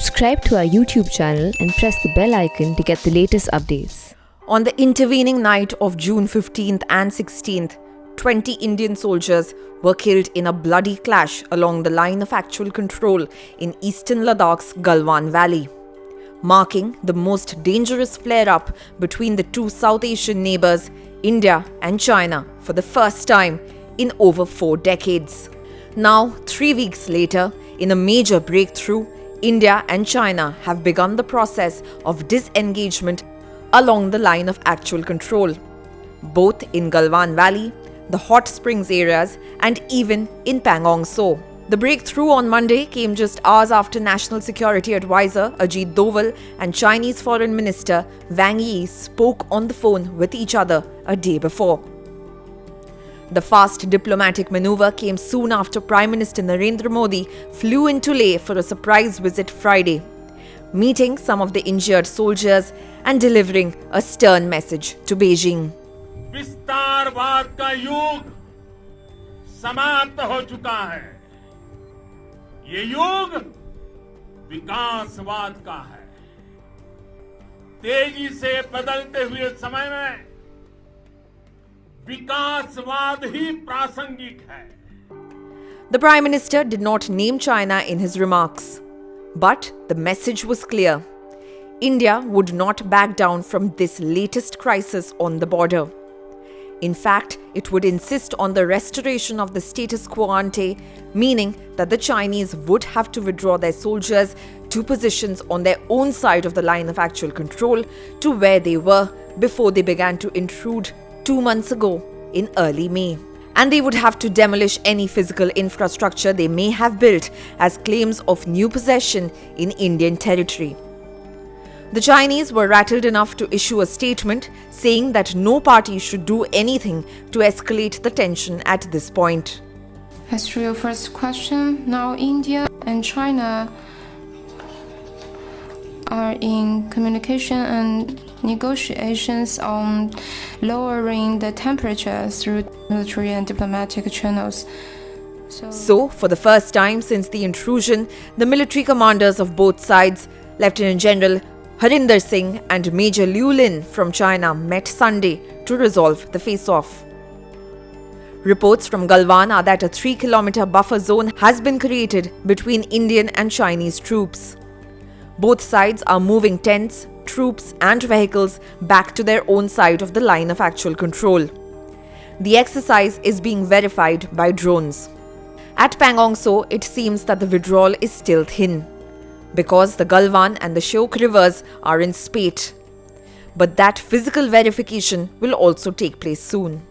Subscribe to our YouTube channel and press the bell icon to get the latest updates. On the intervening night of June 15th and 16th, 20 Indian soldiers were killed in a bloody clash along the line of actual control in eastern Ladakh's Galwan Valley, marking the most dangerous flare-up between the two South Asian neighbours, India and China, for the first time in over 4 decades. Now, 3 weeks later, in a major breakthrough, India and China have begun the process of disengagement along the line of actual control, both in Galwan Valley, the hot springs areas, and even in Pangong So. The breakthrough on Monday came just hours after National Security Advisor Ajit Doval and Chinese Foreign Minister Wang Yi spoke on the phone with each other a day before. The fast diplomatic maneuver came soon after Prime Minister Narendra Modi flew into LA for a surprise visit Friday, meeting some of the injured soldiers and delivering a stern message to Beijing. विस्तारवाद का युग समाप्त हो चुका है। ये युग विकासवाद का है। तेजी से बदलते हुए समय में विकासवाद ही प्रासंगिक है। The Prime Minister did not name China in his remarks, but the message was clear. India would not back down from this latest crisis on the border. In fact, it would insist on the restoration of the status quo ante, meaning that the Chinese would have to withdraw their soldiers to positions on their own side of the line of actual control to where they were before they began to intrude 2 months ago in early May. And they would have to demolish any physical infrastructure they may have built as claims of new possession in Indian territory. The Chinese were rattled enough to issue a statement saying that no party should do anything to escalate the tension at this point. As to your first question, now India and China are in communication and negotiations on lowering the temperature through military and diplomatic channels. So, for the first time since the intrusion, the military commanders of both sides, Lieutenant General Harinder Singh and Major Liu Lin from China, met Sunday to resolve the face-off. Reports from Galwan are that a 3-kilometer buffer zone has been created between Indian and Chinese troops. Both sides are moving tents, troops and vehicles back to their own side of the line of actual control. The exercise is being verified by drones. At Pangong So, it seems that the withdrawal is still thin, because the Galwan and the Shyok rivers are in spate. But that physical verification will also take place soon.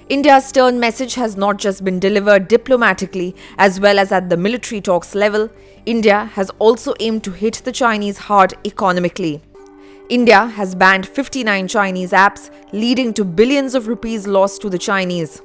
India's stern message has not just been delivered diplomatically as well as at the military talks level. India has also aimed to hit the Chinese hard economically. India has banned 59 Chinese apps, leading to billions of rupees lost to the Chinese.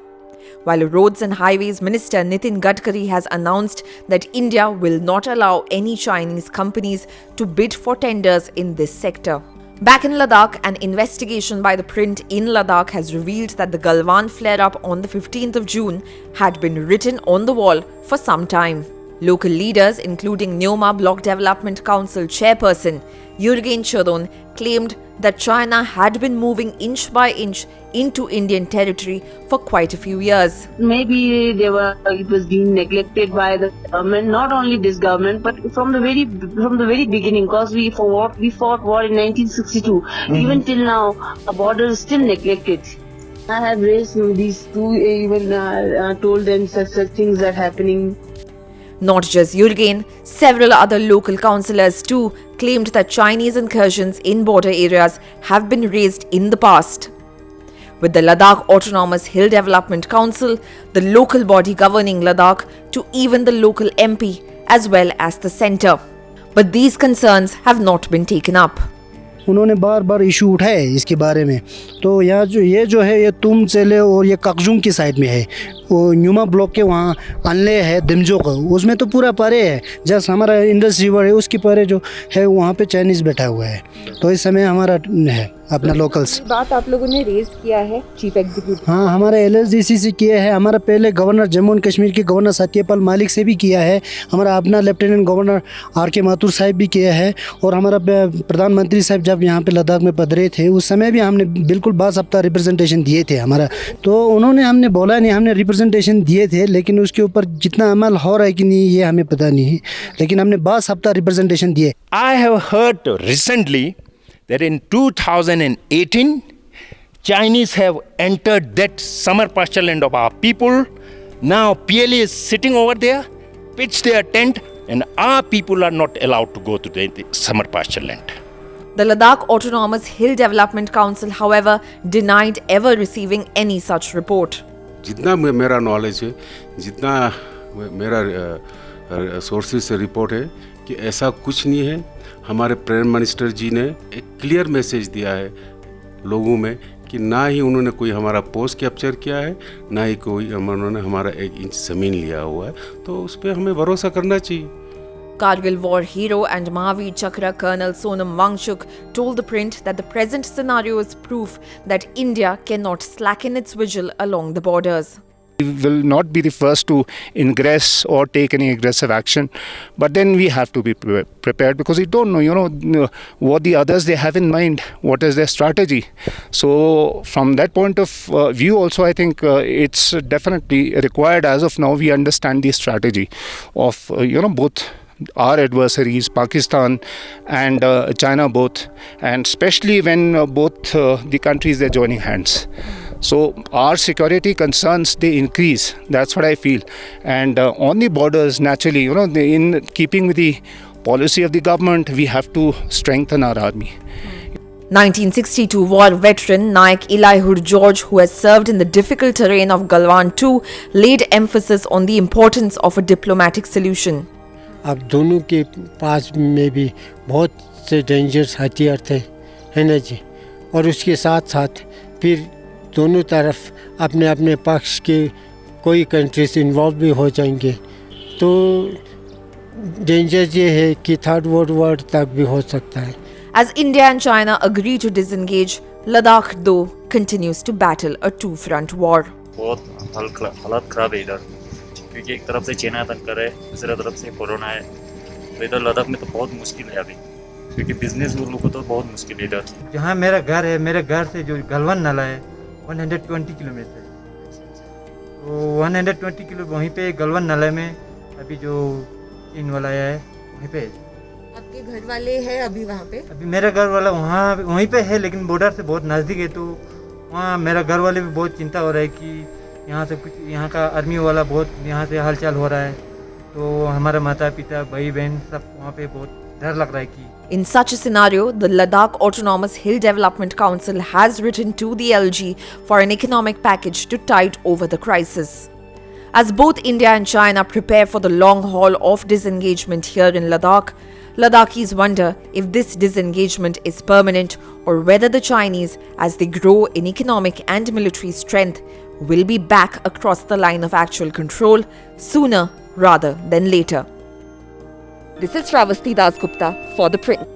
While Roads and Highways Minister Nitin Gadkari has announced that India will not allow any Chinese companies to bid for tenders in this sector. Back in Ladakh, an investigation by ThePrint in Ladakh has revealed that the Galwan flare-up on the 15th of June had been written on the wall for some time. Local leaders, including Neoma Block Development Council chairperson Jürgen Chodon, claimed that China had been moving inch by inch into Indian territory for quite a few years. Maybe it was being neglected by the government, not only this government, but from the very beginning, because we fought war in 1962. Even till now, our border is still neglected. I have raised these two, even told them such things are happening. Not just Jürgen, several other local councillors too claimed that Chinese incursions in border areas have been raised in the past. With the Ladakh Autonomous Hill Development Council, the local body governing Ladakh, to even the local MP as well as the centre. But these concerns have not been taken up. उन्होंने बार बार issue उठाए इसके बारे में, तो यहाँ ये जो है ये तुम चले और ये ककजुम की साइड में है, वो न्यूमा ब्लॉक के वहाँ अनले है दिमजो का, उसमें तो पूरा परे है। जस्ट हमारा इंडस रिवर है उसकी परे जो है वहाँ पे चाइनीज़ बैठा हुआ है, तो इस समय हमारा है अपना लोकल्स। बात आप लोगों ने रेज किया है चीफ एग्जीक्यूटिव? हाँ, हमारे LSDC से किया है, हमारा पहले गवर्नर जम्मू एंड कश्मीर के गवर्नर सत्यपाल मलिक से भी किया है, हमारा अपना लेफ्टिनेंट गवर्नर RK माथुर साहब भी किया है, और हमारा प्रधानमंत्री साहब जब यहाँ पे लद्दाख में पधरे थे उस समय भी हमने बिल्कुल बाज़ाब्ता रिप्रेजेंटेशन दिए थे हमारा, तो उन्होंने हमने बोला नहीं, हमने रिप्रेजेंटेशन दिए थे, लेकिन उसके ऊपर जितना अमल हो रहा है कि नहीं ये हमें पता नहीं है, लेकिन हमने बाज़ाब्ता रिप्रेजेंटेशन दिए। I have heard recently that in 2018, Chinese have entered that summer pasture land of our people. Now PLA is sitting over there, pitch their tent, and our people are not allowed to go to the summer pasture land. The Ladakh Autonomous Hill Development Council, however, denied ever receiving any such report. जितना मेरा knowledge है, जितना मेरा sources से report है कि ऐसा कुछ नहीं है। हमारे प्राइम मिनिस्टर जी ने एक क्लियर मैसेज दिया है लोगों में कि ना ही उन्होंने कोई हमारा पोस्ट कैप्चर किया है, ना ही कोई उन्होंने हमारा 1 इंच ज़मीन लिया हुआ है, तो उस पर हमें भरोसा करना चाहिए। Kargil war hero and Mahavir Chakra Colonel Sonam Wangchuk told ThePrint that the present scenario is proof that India cannot slacken its vigil along the borders. We will not be the first to ingress or take any aggressive action, but then we have to be prepared because we don't know, what the others they have in mind, what is their strategy. So from that point of view also, I think it's definitely required. As of now, we understand the strategy of both our adversaries, Pakistan and China both, and especially when both the countries they're joining hands. So our security concerns they increase. That's what I feel. And on the borders, naturally, in keeping with the policy of the government, we have to strengthen our army. 1962 war veteran Naik Ilaihur George, who has served in the difficult terrain of Galwan too, laid emphasis on the importance of a diplomatic solution. अब दोनों के पास में भी बहुत से dangers हथियार थे, है ना जी, और उसके साथ साथ फिर दोनों तरफ अपने अपने पक्ष के कोई कंट्रीज इन्वॉल्व भी हो जाएंगे, तो डेंजर ये है कि थर्ड वर्ल्ड वॉर तक भी हो सकता है। As India and China agree to disengage, Ladakh though continues to battle a two-front war. बहुत हालात खराब है इधर, क्योंकि एक तरफ से चाइना आतंक कर रहा है, दूसरी तरफ से कोरोना है, तो इधर लद्दाख में तो बहुत मुश्किल है अभी, क्योंकि बिजनेस वालों को तो बहुत मुश्किल है इधर। जहाँ मेरा घर है, मेरे घर से जो गलवन नाला है 120 किलोमीटर, तो 120 किलो वहीं पे गलवन नाला में अभी जो चीन वाला है वहीं पे। आपके घर वाले हैं अभी वहाँ पे? अभी मेरा घर वाला वहीं पे है, लेकिन बॉर्डर से बहुत नज़दीक है, तो वहाँ मेरा घर वाले भी बहुत चिंता हो रहा है कि यहाँ से कुछ यहाँ का आर्मी वाला बहुत यहाँ से हालचाल हो रहा है, तो हमारे माता पिता भाई बहन सब वहाँ पे बहुत डर लग रहा है कि। In such a scenario, the Ladakh Autonomous Hill Development Council has written to the LG for an economic package to tide over the crisis. As both India and China prepare for the long haul of disengagement here in Ladakh, Ladakhis wonder if this disengagement is permanent or whether the Chinese, as they grow in economic and military strength, will be back across the line of actual control sooner rather than later. This is Sravasti Dasgupta for ThePrint.